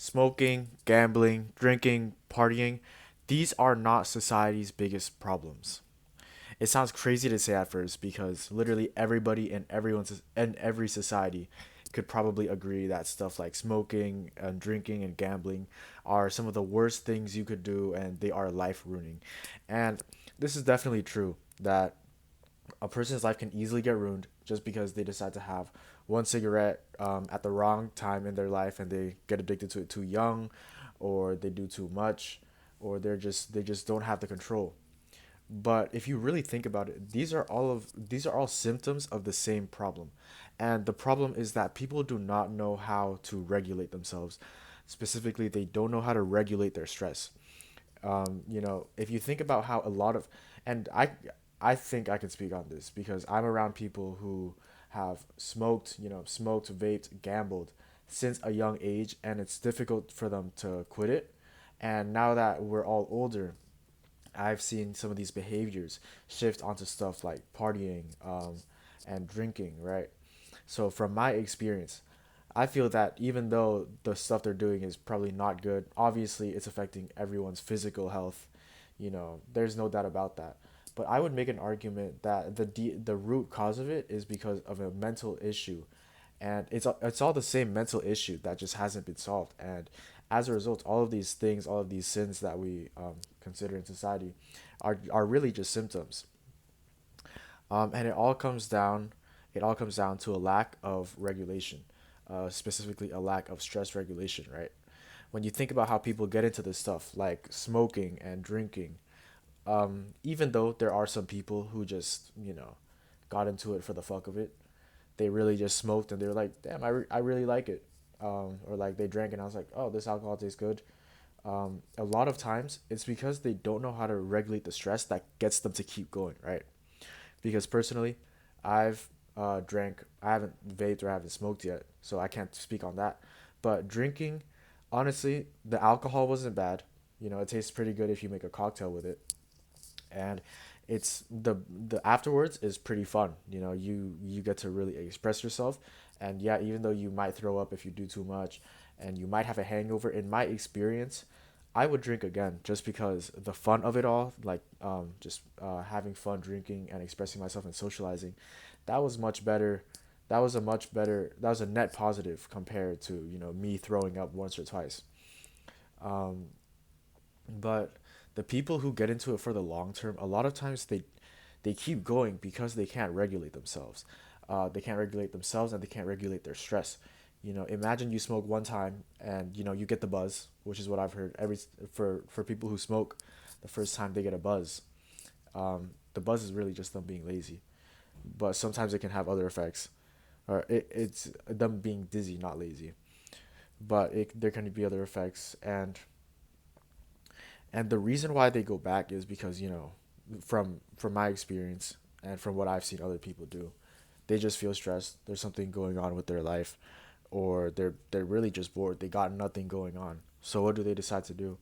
Smoking, gambling, drinking, partying, these are not society's biggest problems. It sounds crazy to say at first because literally everybody in every society could probably agree that stuff like smoking and drinking and gambling are some of the worst things you could do and they are life ruining. And this is definitely true that a person's life can easily get ruined just because they decide to have one cigarette at the wrong time in their life and they get addicted to it too young, or they do too much, or they just don't have the control. But if you really think about it, these are all symptoms of the same problem. And the problem is that people do not know how to regulate themselves. Specifically, they don't know how to regulate their stress. If you think about how a lot of, and I think I can speak on this because I'm around people who have smoked, vaped, gambled since a young age, and it's difficult for them to quit it. And now that we're all older, I've seen some of these behaviors shift onto stuff like partying, and drinking, right? So from my experience, I feel that even though the stuff they're doing is probably not good, obviously it's affecting everyone's physical health. There's no doubt about that. But I would make an argument that the root cause of it is because of a mental issue, and it's all the same mental issue that just hasn't been solved. And as a result, all of these things, all of these sins that we consider in society, are really just symptoms. And it all comes down to a lack of regulation, specifically a lack of stress regulation, right? When you think about how people get into this stuff like smoking and drinking, even though there are some people who just got into it for the fuck of it, they really just smoked and they're like, damn, I really like it. Or like they drank and I was like, oh, this alcohol tastes good. A lot of times it's because they don't know how to regulate the stress that gets them to keep going, right? Because personally, I've I haven't vaped or I haven't smoked yet, so I can't speak on that. But drinking, honestly, the alcohol wasn't bad. It tastes pretty good if you make a cocktail with it, and it's the afterwards is pretty fun. You get to really express yourself, and yeah, even though you might throw up if you do too much, and you might have a hangover. In my experience, I would drink again just because the fun of it all, like just having fun drinking and expressing myself and socializing, that was much better. That was a net positive compared to me throwing up once or twice. Um, but the people who get into it for the long term, a lot of times they keep going because they can't regulate themselves. They can't regulate themselves and they can't regulate their stress. Imagine you smoke one time and you get the buzz, which is what I've heard. For people who smoke, the first time they get a buzz, the buzz is really just them being lazy. But sometimes it can have other effects, or it's them being dizzy, not lazy. But there can be other effects, and the reason why they go back is because from my experience and from what I've seen other people do, they just feel stressed. There's something going on with their life, or they're really just bored. They got nothing going on. So what do they decide to do?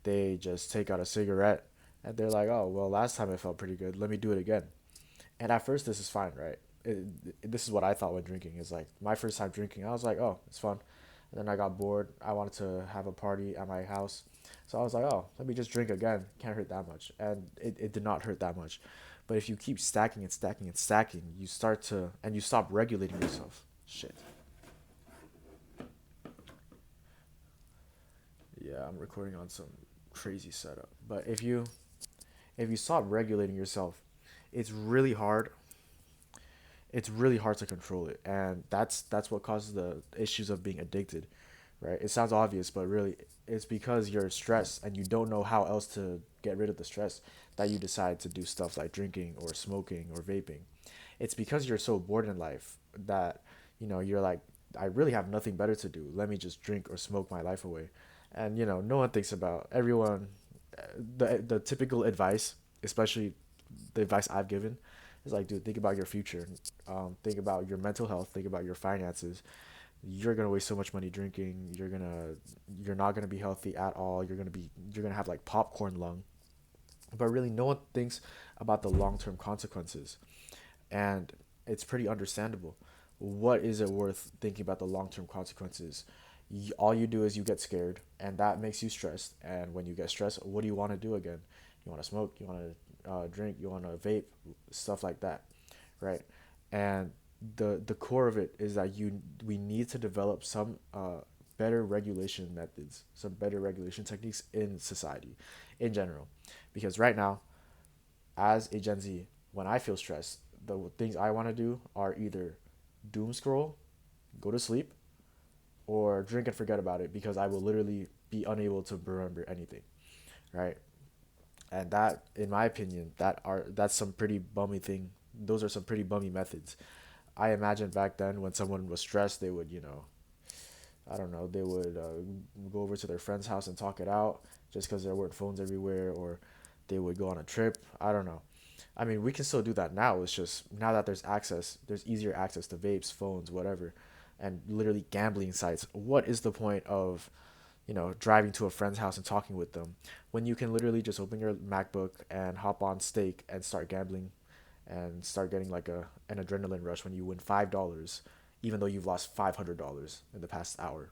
They just take out a cigarette and they're like, "Oh, well, last time it felt pretty good. Let me do it again." And at first this is fine, right? This is what I thought when drinking is like my first time drinking. I was like, "Oh, it's fun." And then I got bored. I wanted to have a party at my house. So I was like, "Oh, let me just drink again. Can't hurt that much." And it did not hurt that much. But if you keep stacking and stacking and stacking, you stop regulating yourself. Shit. Yeah, I'm recording on some crazy setup. But if you stop regulating yourself, it's really hard. It's really hard to control it, and that's what causes the issues of being addicted, right? It sounds obvious, but really, it's because you're stressed and you don't know how else to get rid of the stress that you decide to do stuff like drinking or smoking or vaping. It's because you're so bored in life that you're like, I really have nothing better to do. Let me just drink or smoke my life away. And no one thinks about everyone. The typical advice, especially the advice I've given, is like, dude, think about your future. Think about your mental health. Think about your finances. You're gonna waste so much money drinking. You're not gonna be healthy at all. You're gonna have like popcorn lung. But really, no one thinks about the long term consequences, and it's pretty understandable. What is it worth thinking about the long term consequences all you do is you get scared, and that makes you stressed. And when you get stressed, what do you want to do again? You want to smoke, you want to drink, you want to vape, stuff like that, right? And the core of it is that you we need to develop some better regulation methods, some better regulation techniques in society in general, because right now, as a Gen Z, when I feel stressed, the things I want to do are either doom scroll, go to sleep, or drink and forget about it because I will literally be unable to remember anything, right? And that, in my opinion, that's some pretty bummy thing. Those are some pretty bummy methods. I imagine back then when someone was stressed, they would, I don't know, they would go over to their friend's house and talk it out just because there weren't phones everywhere, or they would go on a trip. I don't know. I mean, we can still do that now. It's just now that there's easier access to vapes, phones, whatever, and literally gambling sites. What is the point of, driving to a friend's house and talking with them when you can literally just open your MacBook and hop on Stake and start gambling and start getting like an adrenaline rush when you win $5, even though you've lost $500 in the past hour,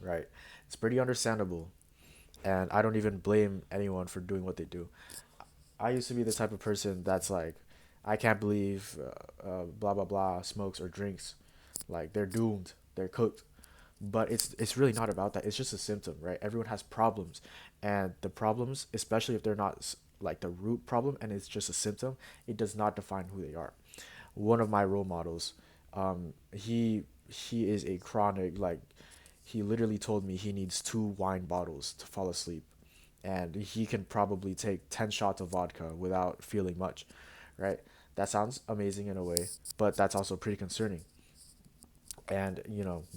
right? It's pretty understandable, and I don't even blame anyone for doing what they do. I used to be the type of person that's like, I can't believe blah blah blah smokes or drinks, like they're doomed, they're cooked. But it's really not about that. It's just a symptom, right? Everyone has problems, and the problems, especially if they're not like the root problem and it's just a symptom, it does not define who they are. One of my role models, he is a chronic, like, he literally told me he needs 2 wine bottles to fall asleep, and he can probably take 10 shots of vodka without feeling much, right? That sounds amazing in a way, but that's also pretty concerning. And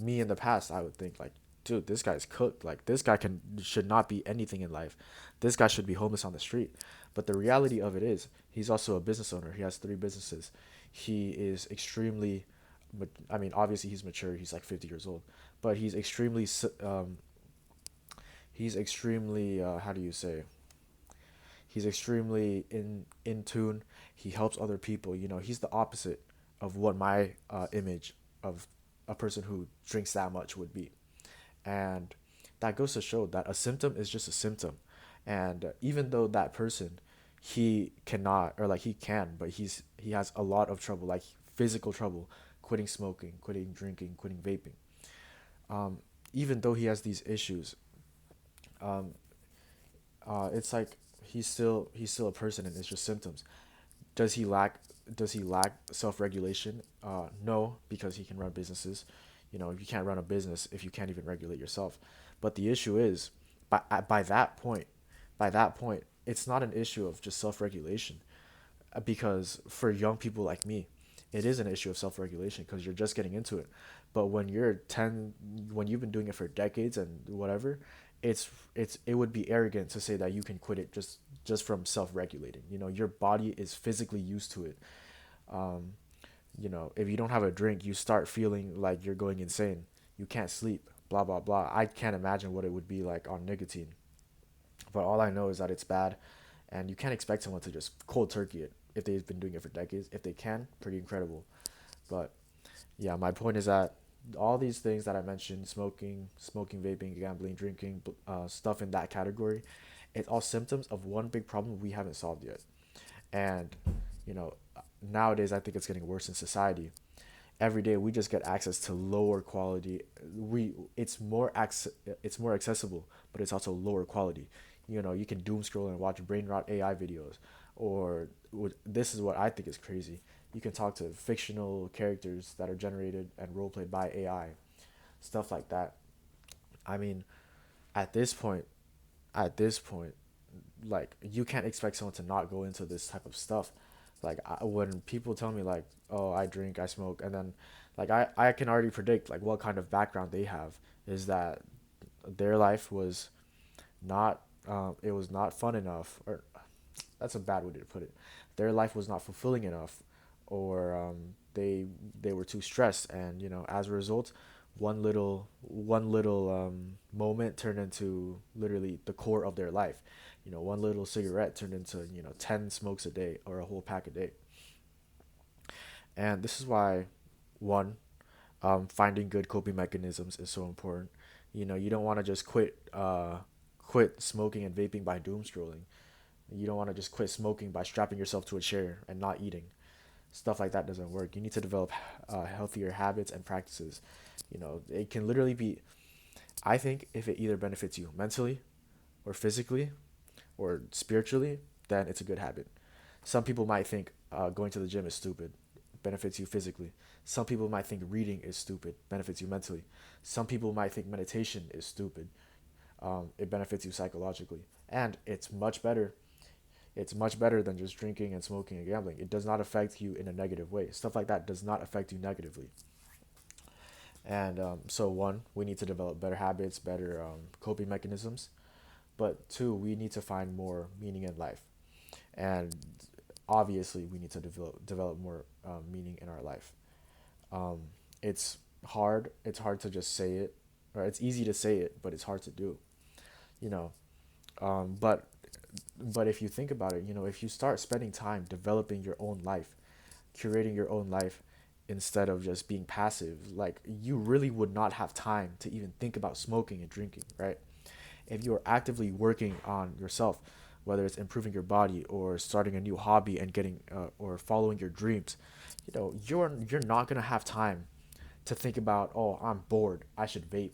me in the past, I would think like, dude, this guy's cooked. Like, this guy can should not be anything in life. This guy should be homeless on the street. But the reality of it is, he's also a business owner. He has 3 businesses. He is extremely, I mean, obviously he's mature. He's like 50 years old, but he's extremely, how do you say? He's extremely in tune. He helps other people. He's the opposite of what my image of a person who drinks that much would be. And that goes to show that a symptom is just a symptom. And even though that person, he cannot, or like he can, but he has a lot of trouble, like physical trouble, quitting smoking, quitting drinking, quitting vaping. Even though he has these issues, it's like he's still a person, and it's just symptoms. Does he lack does he lack self-regulation? No, because he can run businesses. You can't run a business if you can't even regulate yourself. But the issue is, by that point, it's not an issue of just self-regulation, because for young people like me, it is an issue of self-regulation because you're just getting into it. But when you've been doing it for decades and whatever, it would be arrogant to say that you can quit it just from self-regulating. Your body is physically used to it. um, if you don't have a drink, you start feeling like you're going insane. You can't sleep, blah blah blah. I can't imagine what it would be like on nicotine, but all I know is that it's bad, and you can't expect someone to just cold turkey it if they've been doing it for decades. If they can, pretty incredible. But yeah, my point is that all these things that I mentioned, smoking, vaping, gambling, drinking, stuff in that category, it's all symptoms of one big problem we haven't solved yet. And you know, nowadays I think it's getting worse in society. Every day we just get access to lower quality. We it's more accessible, but it's also lower quality. You can doom scroll and watch brain rot AI videos, or this is what I think is crazy. You can talk to fictional characters that are generated and role played by AI, stuff like that. I mean, at this point, at this point, like, you can't expect someone to not go into this type of stuff. Like, when people tell me like, oh, I drink, I smoke, and then like I can already predict like what kind of background they have, is that their life was not it was not fun enough, or that's a bad way to put it. Their life was not fulfilling enough, or they were too stressed, and as a result, one little moment turned into literally the core of their life. One little cigarette turned into 10 smokes a day or a whole pack a day. And this is why, one, finding good coping mechanisms is so important. You don't want to just quit smoking and vaping by doom scrolling. You don't want to just quit smoking by strapping yourself to a chair and not eating. Stuff like that doesn't work. You need to develop healthier habits and practices. It can literally be, I think, if it either benefits you mentally or physically or spiritually, then it's a good habit. Some people might think going to the gym is stupid, benefits you physically. Some people might think reading is stupid, benefits you mentally. Some people might think meditation is stupid, it benefits you psychologically. And it's much better than just drinking and smoking and gambling. It does not affect you in a negative way. Stuff like that does not affect you negatively. And so, one, we need to develop better habits, better coping mechanisms. But two, we need to find more meaning in life. And obviously, we need to develop more meaning in our life. Um, it's hard. It's hard to just say it, or it's easy to say it, but it's hard to do. You know, but if you think about it, if you start spending time developing your own life, curating your own life instead of just being passive, like you really would not have time to even think about smoking and drinking, right? If you're actively working on yourself, whether it's improving your body or starting a new hobby and getting or following your dreams, you're not gonna have time to think about, oh, I'm bored, I should vape,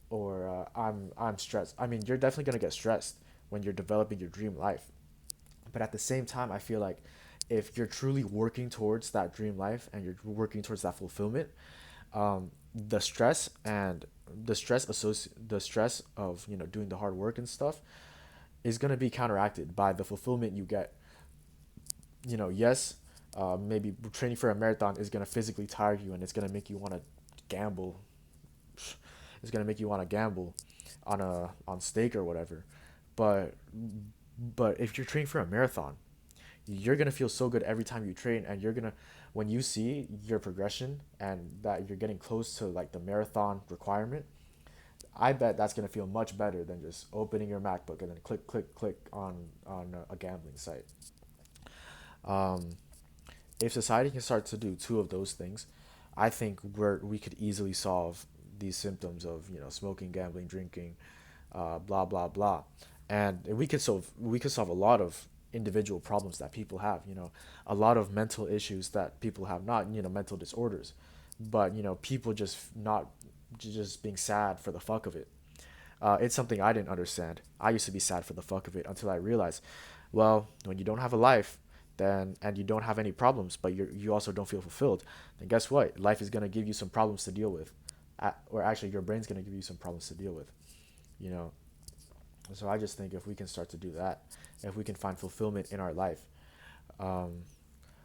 or I'm stressed. I mean, you're definitely gonna get stressed when you're developing your dream life. But at the same time, I feel like if you're truly working towards that dream life and you're working towards that fulfillment, the stress and the stress of doing the hard work and stuff is gonna be counteracted by the fulfillment you get. Yes, maybe training for a marathon is gonna physically tire you and it's gonna make you want to gamble. It's gonna make you want to gamble on steak or whatever. But if you're training for a marathon, you're gonna feel so good every time you train, and you're gonna when you see your progression and that you're getting close to like the marathon requirement. I bet that's gonna feel much better than just opening your MacBook and then click click click on a gambling site. Um, if society can start to do two of those things, I think we could easily solve these symptoms of smoking, gambling, drinking, blah blah blah, and we could solve a lot of individual problems that people have. A lot of mental issues that people have, not mental disorders, but people just not just being sad for the fuck of it. It's something I didn't understand. I used to be sad for the fuck of it until I realized, well, when you don't have a life, then and you don't have any problems, but you also don't feel fulfilled, then guess what? Life is gonna give you some problems to deal with, or actually, your brain's gonna give you some problems to deal with. You know. So I just think if we can start to do that, if we can find fulfillment in our life, um,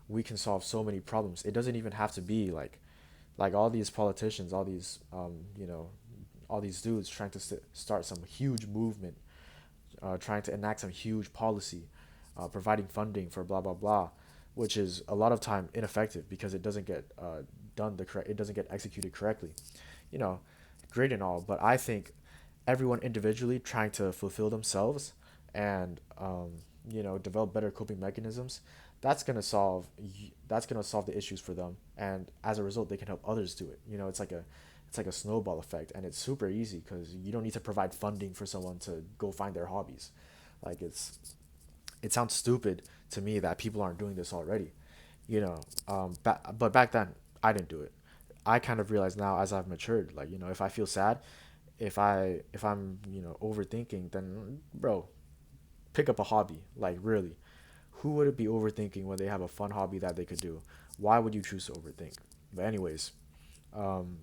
we can solve so many problems. It doesn't even have to be like all these politicians, all these dudes trying to start some huge movement, trying to enact some huge policy, providing funding for blah blah blah, which is a lot of time ineffective because it doesn't get it doesn't get executed correctly. You know, great and all, but I think everyone individually trying to fulfill themselves and develop better coping mechanisms, that's gonna solve that's gonna solve the issues for them, and as a result, they can help others do it. It's like a snowball effect, and it's super easy because you don't need to provide funding for someone to go find their hobbies. Like it sounds stupid to me that people aren't doing this already. But back then I didn't do it. I kind of realize now as I've matured, like if I feel sad, if I'm overthinking, then bro, pick up a hobby. Like really, who would it be overthinking when they have a fun hobby that they could do? Why would you choose to overthink? But anyways, um,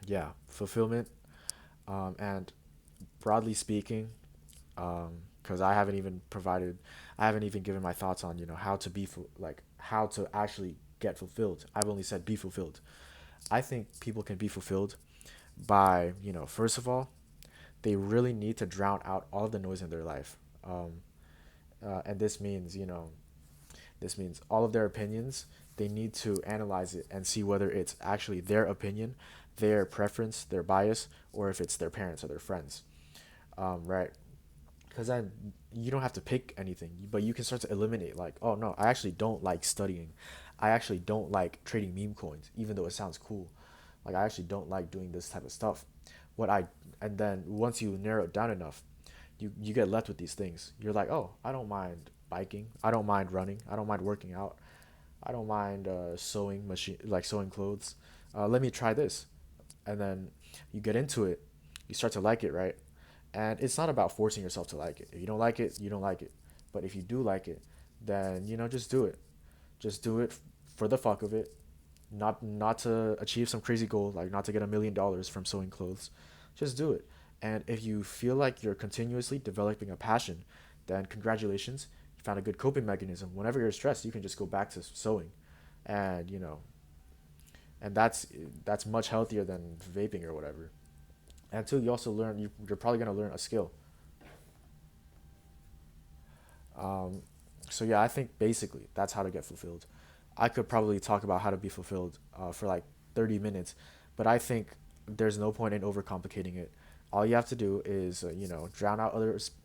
yeah, fulfillment, and broadly speaking, because I haven't even given my thoughts on how to like how to actually get fulfilled. I've only said be fulfilled. I think people can be fulfilled by first of all, they really need to drown out all of the noise in their life. And this means all of their opinions. They need to analyze it and see whether it's actually their opinion, their preference, their bias, or if it's their parents or their friends. Right? Because then you don't have to pick anything, but you can start to eliminate. Like, oh no, I actually don't like studying. I actually don't like trading meme coins, even though it sounds cool. Like, I actually don't like doing this type of stuff. what I and then once you narrow it down enough, you get left with these things. You're like, oh, I don't mind biking, I don't mind running, I don't mind working out, I don't mind sewing machine like sewing clothes. Let me try this, and then you get into it, you start to like it, right? And it's not about forcing yourself to like it. If you don't like it, you don't like it. But if you do like it, then just do it. Just do it for the fuck of it, not to achieve some crazy goal, like not to get $1 million from sewing clothes. Just do it. And if you feel like you're continuously developing a passion, then congratulations, you found a good coping mechanism. Whenever you're stressed, you can just go back to sewing, and and that's much healthier than vaping or whatever. And two, you also learn you're probably gonna learn a skill. So yeah, I think basically that's how to get fulfilled. I could probably talk about how to be fulfilled for like 30 minutes, but I think there's no point in overcomplicating it. All you have to do is drown out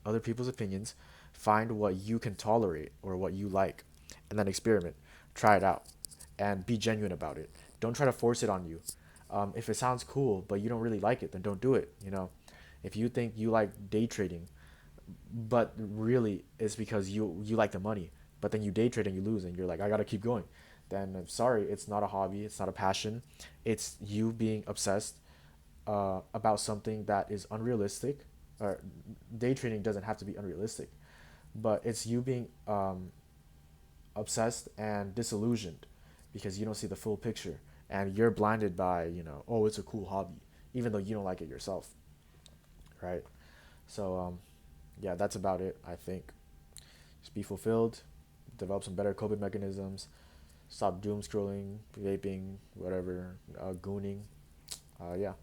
other people's opinions, find what you can tolerate or what you like, and then experiment, try it out, and be genuine about it. Don't try to force it on you. If it sounds cool but you don't really like it, then don't do it. If you think you like day trading but really it's because you like the money, but then you day trade and you lose and you're like, I gotta keep going, then I'm sorry, it's not a hobby, it's not a passion, it's you being obsessed about something that is unrealistic. Or day trading doesn't have to be unrealistic, but it's you being obsessed and disillusioned because you don't see the full picture, and you're blinded by oh, it's a cool hobby, even though you don't like it yourself, right? So yeah, that's about it, I think. Just be fulfilled, develop some better coping mechanisms, stop doom scrolling, vaping, whatever, gooning. Yeah.